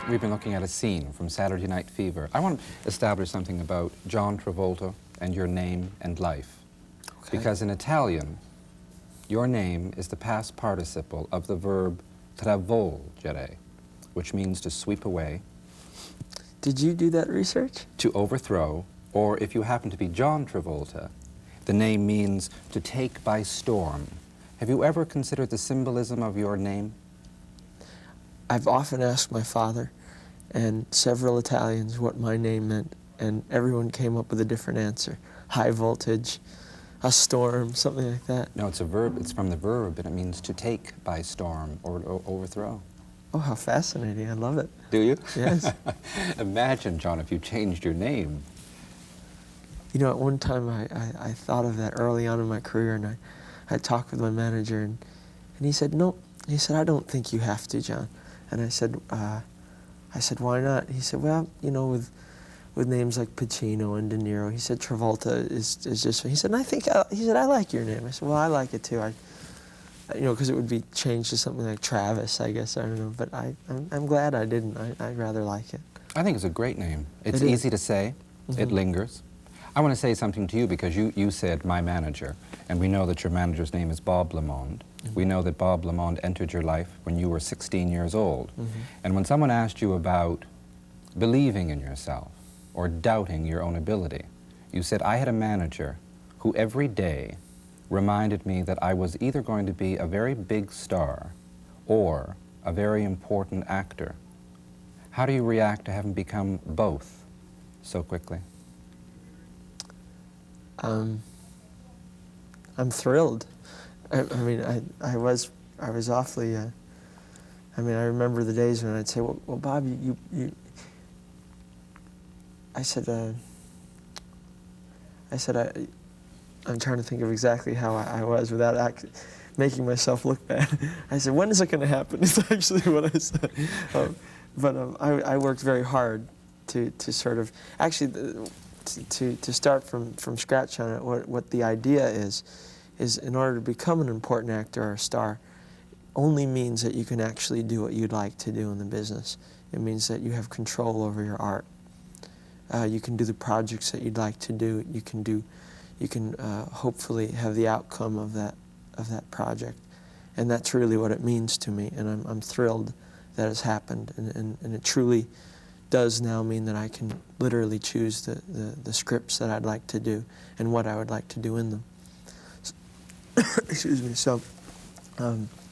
We've been looking at a scene from Saturday Night Fever. I want to establish something about John Travolta and your name and life. Okay. Because in Italian, your name is the past participle of the verb travolgere, which means to sweep away. Did you do that research? To overthrow, or if you happen to be John Travolta, the name means to take by storm. Have you ever considered the symbolism of your name? I've often asked my father and several Italians what my name meant, and everyone came up with a different answer. High voltage, a storm, something like that. No, it's a verb. It's from the verb, and it means to take by storm or overthrow. Oh, how fascinating. I love it. Do you? Yes. Imagine, John, if you changed your name. You know, at one time I thought of that early on in my career, and I talked with my manager, and he said, no. He said, I don't think you have to, John. And I said, why not? He said, well, you know, with names like Pacino and De Niro, he said Travolta is just. He said, he said, I like your name. I said, well, I like it too. You know, because it would be changed to something like Travis, I guess. I don't know, but I'm glad I didn't. I'd rather like it. I think it's a great name. It's easy to say. Mm-hmm. It lingers. I want to say something to you because you said my manager, and we know that your manager's name is Bob Lamond. Mm-hmm. We know that Bob Lamond entered your life when you were 16 years old. Mm-hmm. And when someone asked you about believing in yourself or doubting your own ability, you said, I had a manager who every day reminded me that I was either going to be a very big star or a very important actor. How do you react to having become both so quickly? I'm thrilled. I mean, I was awfully. I mean, I remember the days when I'd say, "Well, Bob, you." I said, I'm trying to think of exactly how I was without making myself look bad. I said, "When is it going to happen?" It's actually what I said. I worked very hard to sort of actually. To start from scratch on it, what the idea is in order to become an important actor or a star, only means that you can actually do what you'd like to do in the business. It means that you have control over your art. You can do the projects that you'd like to do. You can hopefully have the outcome of that project, and that's really what it means to me. And I'm thrilled that has happened, and it truly does now mean that I can literally choose the scripts that I'd like to do and what I would like to do in them. Excuse me. So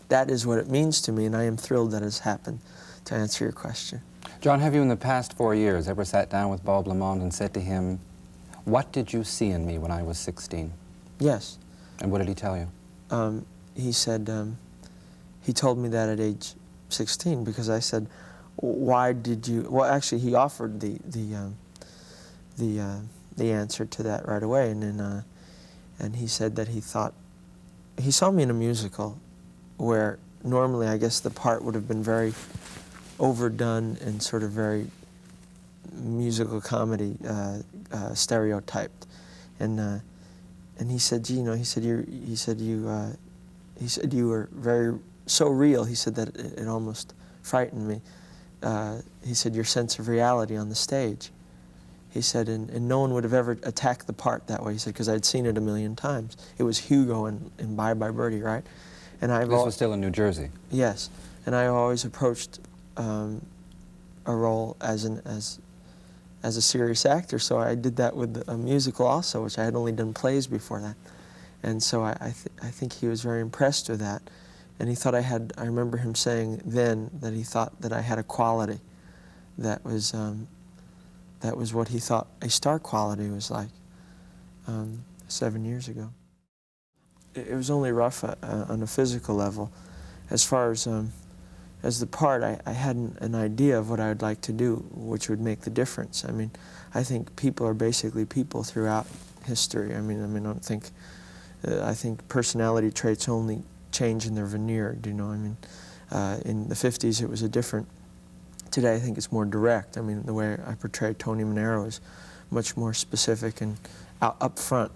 that is what it means to me, and I am thrilled that it's happened, to answer your question. John, have you in the past 4 years ever sat down with Bob Lamond and said to him, what did you see in me when I was 16? Yes. And what did he tell you? He said, he told me that at age 16 because I said, why did you? Well, actually, he offered the answer to that right away, and then and he said that he thought he saw me in a musical where normally I guess the part would have been very overdone and sort of very musical comedy stereotyped, and he said, gee, you know, he said you were so real. He said that it almost frightened me. He said, your sense of reality on the stage. He said, and no one would have ever attacked the part that way. He said, because I'd seen it a million times. It was Hugo in Bye Bye Birdie, right? And this was still in New Jersey. Yes, and I always approached a role as a serious actor, so I did that with a musical also, which I had only done plays before that. And so I think he was very impressed with that. And he thought I remember him saying then that he thought that I had a quality that was what he thought a star quality was like 7 years ago. It was only rough on a physical level. As far as the part, I had an idea of what I would like to do, which would make the difference. I mean, I think people are basically people throughout history. I don't think, I think personality traits only change in their veneer, you know. I mean, in the 50s it was a different. Today I think it's more direct. I mean, the way I portray Tony Manero is much more specific and up front,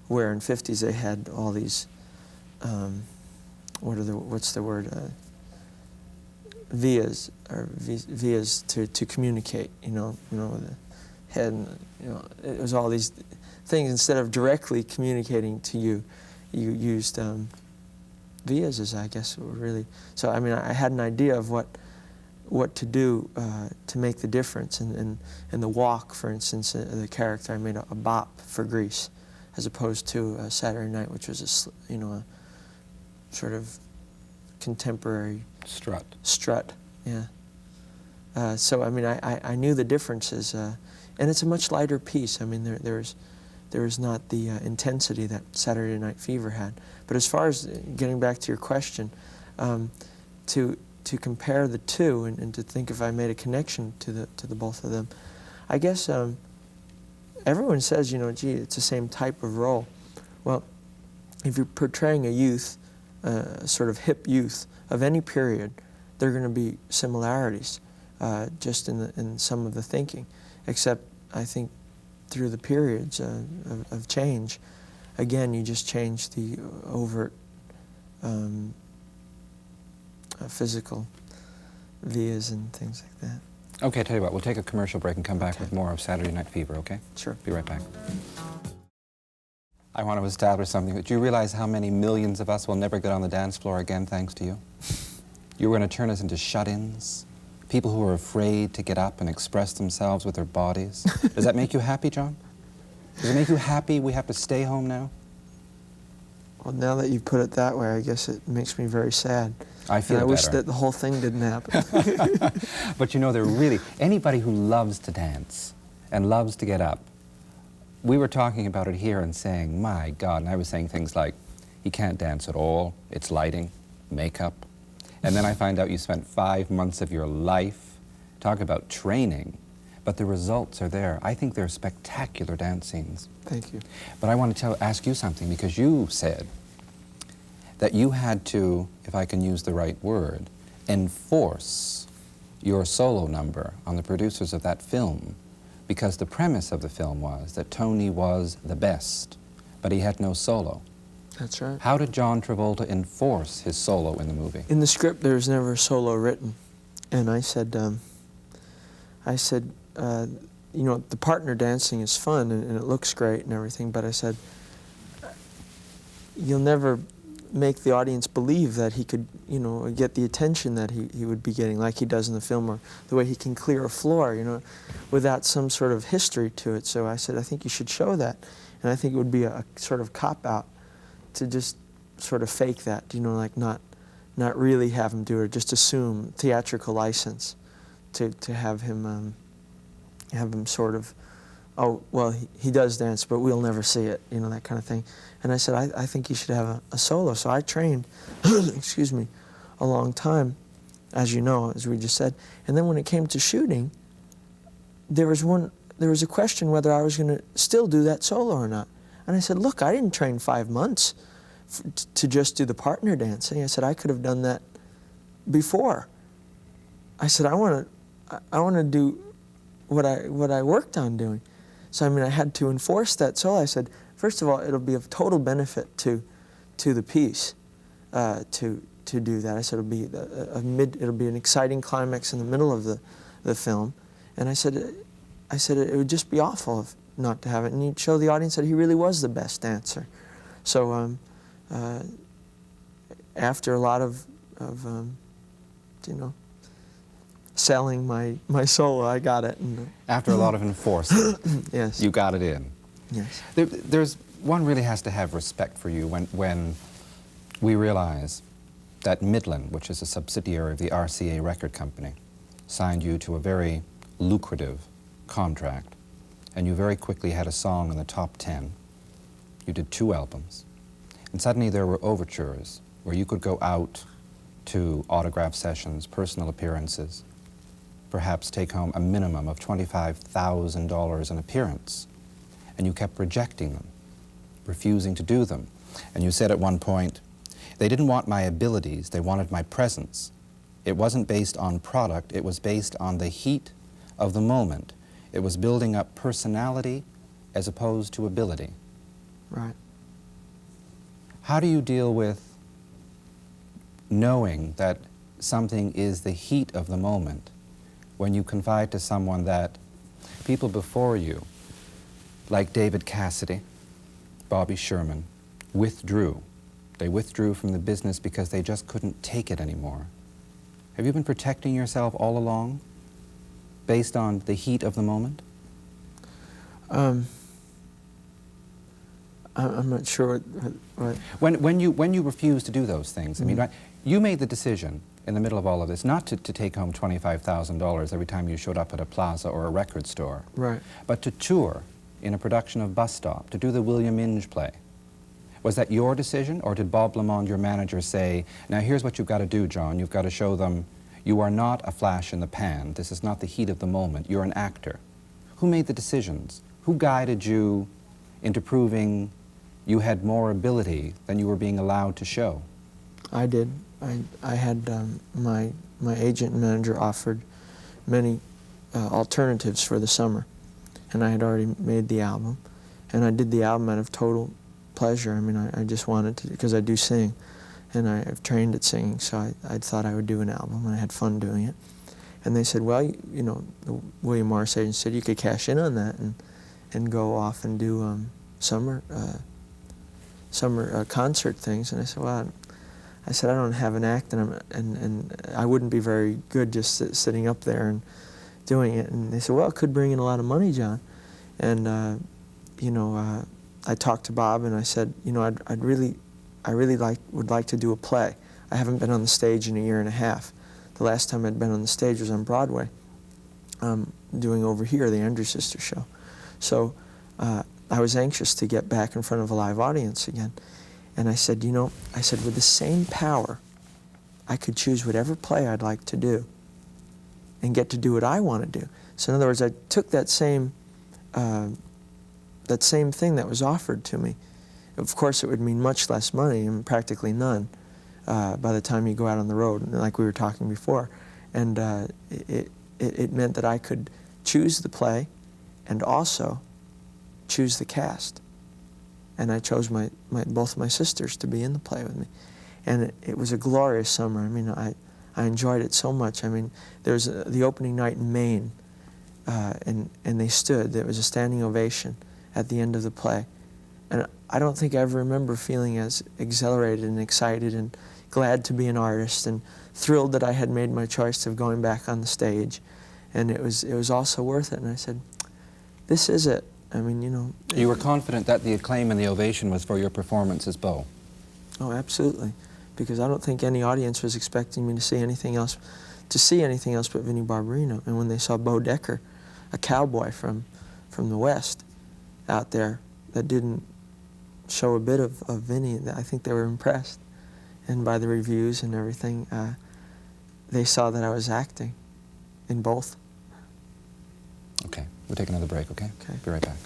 where in 50s they had all these, what's the word? vias or vias to communicate. The head, and, it was all these things. Instead of directly communicating to you, you used vias, as I guess were really. So I mean, I had an idea of what to do to make the difference. And the walk, for instance, the character, I made a bop for Grease, as opposed to Saturday Night, which was a sort of contemporary strut, yeah. So I mean, I knew the differences, and it's a much lighter piece. I mean, there is not the intensity that Saturday Night Fever had. But as far as getting back to your question, to compare the two and to think if I made a connection to the both of them, I guess everyone says, gee, it's the same type of role. Well, if you're portraying a youth, sort of hip youth of any period, there are going to be similarities, just in some of the thinking. Except, I think, through the periods of change, again, you just change the overt physical vias and things like that. Okay, tell you what, we'll take a commercial break and come back with more of Saturday Night Fever, okay? Sure. Be right back. I want to establish something. Do you realize how many millions of us will never get on the dance floor again thanks to you? You were going to turn us into shut-ins, people who are afraid to get up and express themselves with their bodies. Does that make you happy, John? Does it make you happy we have to stay home now? Well, now that you put it that way, I guess it makes me very sad. I feel and I better. wish that the whole thing didn't happen. But they're really, anybody who loves to dance and loves to get up, we were talking about it here and saying, my God, and I was saying things like, he can't dance at all, it's lighting, makeup. And then I find out you spent 5 months of your life, talk about training, but the results are there. I think they're spectacular dance scenes. Thank you. But I want to ask you something, because you said that you had to, if I can use the right word, enforce your solo number on the producers of that film, because the premise of the film was that Tony was the best, but he had no solo. That's right. How did John Travolta enforce his solo in the movie? In the script, there was never a solo written. And I said, the partner dancing is fun and it looks great and everything, but I said, you'll never make the audience believe that he could, get the attention that he would be getting like he does in the film, or the way he can clear a floor, without some sort of history to it. So I said, I think you should show that. And I think it would be a sort of cop-out to just sort of fake that, like not really have him do it, just assume theatrical license to have him sort of, oh, well, he does dance, but we'll never see it, that kind of thing. And I said, I think you should have a solo. So I trained, excuse me, a long time, as you know, as we just said. And then when it came to shooting, there was a question whether I was going to still do that solo or not. And I said, look, I didn't train 5 months to just do the partner dancing. I said, I could have done that before. I said, I want to do what I worked on doing. So I had to enforce that solo. I said, first of all, it'll be of total benefit to the piece to do that. I said it'll be an exciting climax in the middle of the film, and I said it would just be awful if not to have it, and you'd show the audience that he really was the best dancer. So after a lot of selling my solo, I got it. And, After a lot of enforcement, yes, you got it in. Yes. There's one really has to have respect for you when we realize that Midland, which is a subsidiary of the RCA record company, signed you to a very lucrative contract, and you very quickly had a song in the top 10. You did 2 albums, and suddenly there were overtures where you could go out to autograph sessions, personal appearances, perhaps take home a minimum of $25,000 an appearance, and you kept rejecting them, refusing to do them. And you said at one point, they didn't want my abilities, they wanted my presence. It wasn't based on product, it was based on the heat of the moment. It was building up personality as opposed to ability. Right. How do you deal with knowing that something is the heat of the moment, when you confide to someone that people before you, like David Cassidy, Bobby Sherman, withdrew. They withdrew from the business because they just couldn't take it anymore. Have you been protecting yourself all along, based on the heat of the moment? I'm not sure what. When you refuse to do those things, I mean, right, you made the decision in the middle of all of this not to take home $25,000 every time you showed up at a plaza or a record store, Right. but to tour in a production of Bus Stop, to do the William Inge play. Was that your decision, or did Bob Lamond, your manager, say, now here's what you've got to do, John, you've got to show them you are not a flash in the pan, this is not the heat of the moment, you're an actor. Who made the decisions? Who guided you into proving you had more ability than you were being allowed to show? I did. I had my agent and manager offered many alternatives for the summer, and I had already made the album, and I did the album out of total pleasure. I mean, I just wanted to, because I do sing, and I've trained at singing, so I thought I would do an album, and I had fun doing it. And they said, well, you know, the William Morris agent said you could cash in on that and go off and do summer concert things. And I said, well, I don't have an act, and I wouldn't be very good just sitting up there and doing it. And they said, well, it could bring in a lot of money, John. And you know, I talked to Bob, and I said, you know, I really would like to do a play. I haven't been on the stage in a year and a half. The last time I'd been on the stage was on Broadway, doing Over Here, the Andrews Sisters show. So I was anxious to get back in front of a live audience again. And I said, you know, with the same power, I could choose whatever play I'd like to do and get to do what I want to do. So in other words, I took that same thing that was offered to me. Of course, it would mean much less money, and practically none, by the time you go out on the road, like we were talking before. And it meant that I could choose the play and also choose the cast. And I chose both my sisters to be in the play with me. And it was a glorious summer. I mean, I enjoyed it so much. I mean, there was the opening night in Maine, and they stood. There was a standing ovation at the end of the play. And I don't think I ever remember feeling as exhilarated and excited and glad to be an artist and thrilled that I had made my choice of going back on the stage. And it was also worth it. And I said, this is it. I mean, you know. You were confident that the acclaim and the ovation was for your performance as Bo? Oh, absolutely. Because I don't think any audience was expecting me to see anything else but Vinnie Barbarino. And when they saw Bo Decker, a cowboy from the West, out there that didn't show a bit of Vinnie, I think they were impressed. And by the reviews and everything, they saw that I was acting in both. Okay, we'll take another break, okay? Okay. Be right back.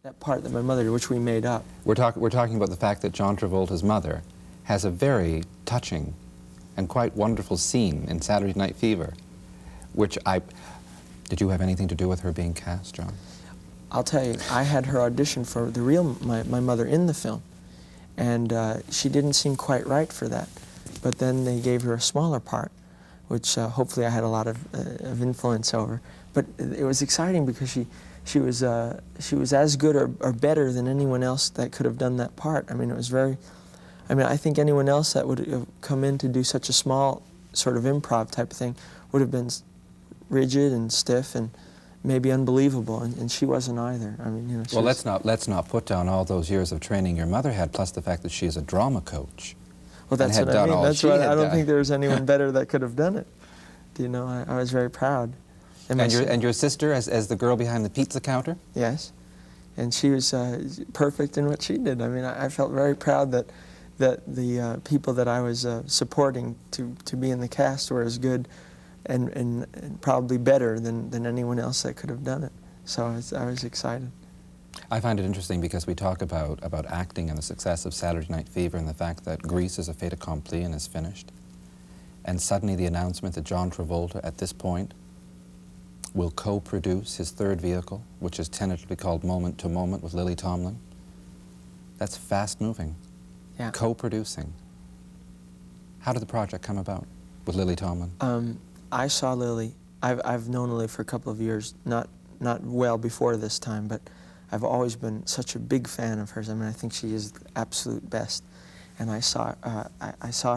That part that my mother did, which we made up. We're talking about the fact that John Travolta's mother has a very touching and quite wonderful scene in Saturday Night Fever, which did you have anything to do with her being cast, John? I'll tell you, I had her audition for my mother in the film, and she didn't seem quite right for that. But then they gave her a smaller part, which hopefully I had a lot of influence over. But it was exciting because she was as good or better than anyone else that could have done that part. I mean, it was very. I mean, I think anyone else that would have come in to do such a small sort of improv type of thing would have been rigid and stiff and maybe unbelievable, and she wasn't either. I mean, you know. Well, let's not put down all those years of training your mother had, plus the fact that she is a drama coach. Well, that's what I mean. That's why I don't think there was anyone better that could have done it. Do you know? I was very proud. And your sister, as the girl behind the pizza counter? Yes, and she was perfect in what she did. I mean, I felt very proud that the people that I was supporting to be in the cast were as good and probably better than anyone else that could have done it. So I was excited. I find it interesting because we talk about acting and the success of Saturday Night Fever and the fact that Grease is a fait accompli and is finished. And suddenly the announcement that John Travolta at this point will co-produce his third vehicle, which is tentatively called Moment to Moment with Lily Tomlin. That's fast moving. Yeah. Co-producing. How did the project come about with Lily Tomlin? I saw Lily. I've known Lily for a couple of years, not well before this time, but I've always been such a big fan of hers. I mean, I think she is the absolute best. And I saw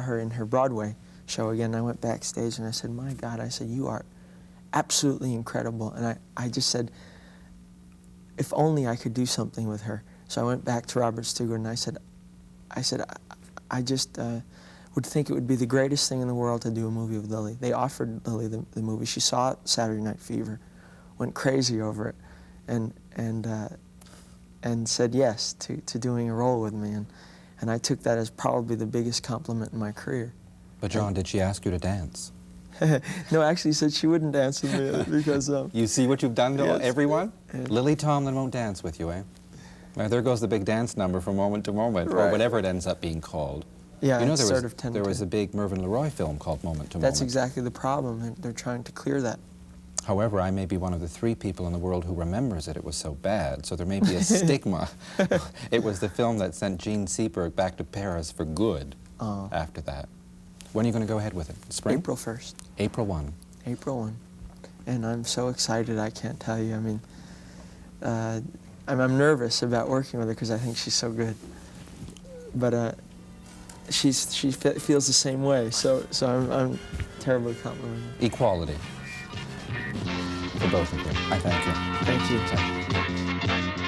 her in her Broadway show again, and I went backstage and I said, my God, I said, you are absolutely incredible. And I just said, if only I could do something with her. So I went back to Robert Stugart and I said, I just would think it would be the greatest thing in the world to do a movie with Lily. They offered Lily the movie. She saw Saturday Night Fever, went crazy over it, and said yes to doing a role with me. And I took that as probably the biggest compliment in my career. But John, did she ask you to dance? No, actually said she wouldn't dance with me because... you see what you've done to yes. everyone? And Lily Tomlin won't dance with you, eh? Well, there goes the big dance number from Moment to Moment, right. or whatever it ends up being called. Yeah, you know, it's sort of tentative. there was a big Mervyn LeRoy film called Moment to Moment. That's exactly the problem. They're trying to clear that. However, I may be one of the 3 people in the world who remembers it was so bad, so there may be a stigma. It was the film that sent Gene Seberg back to Paris for good after that. When are you going to go ahead with it? Spring? April 1st. April 1. April 1. And I'm so excited, I can't tell you. I mean, I'm nervous about working with her because I think she's so good. But she feels the same way, so I'm terribly complimented. Equality for both of you. I thank you. Thank you.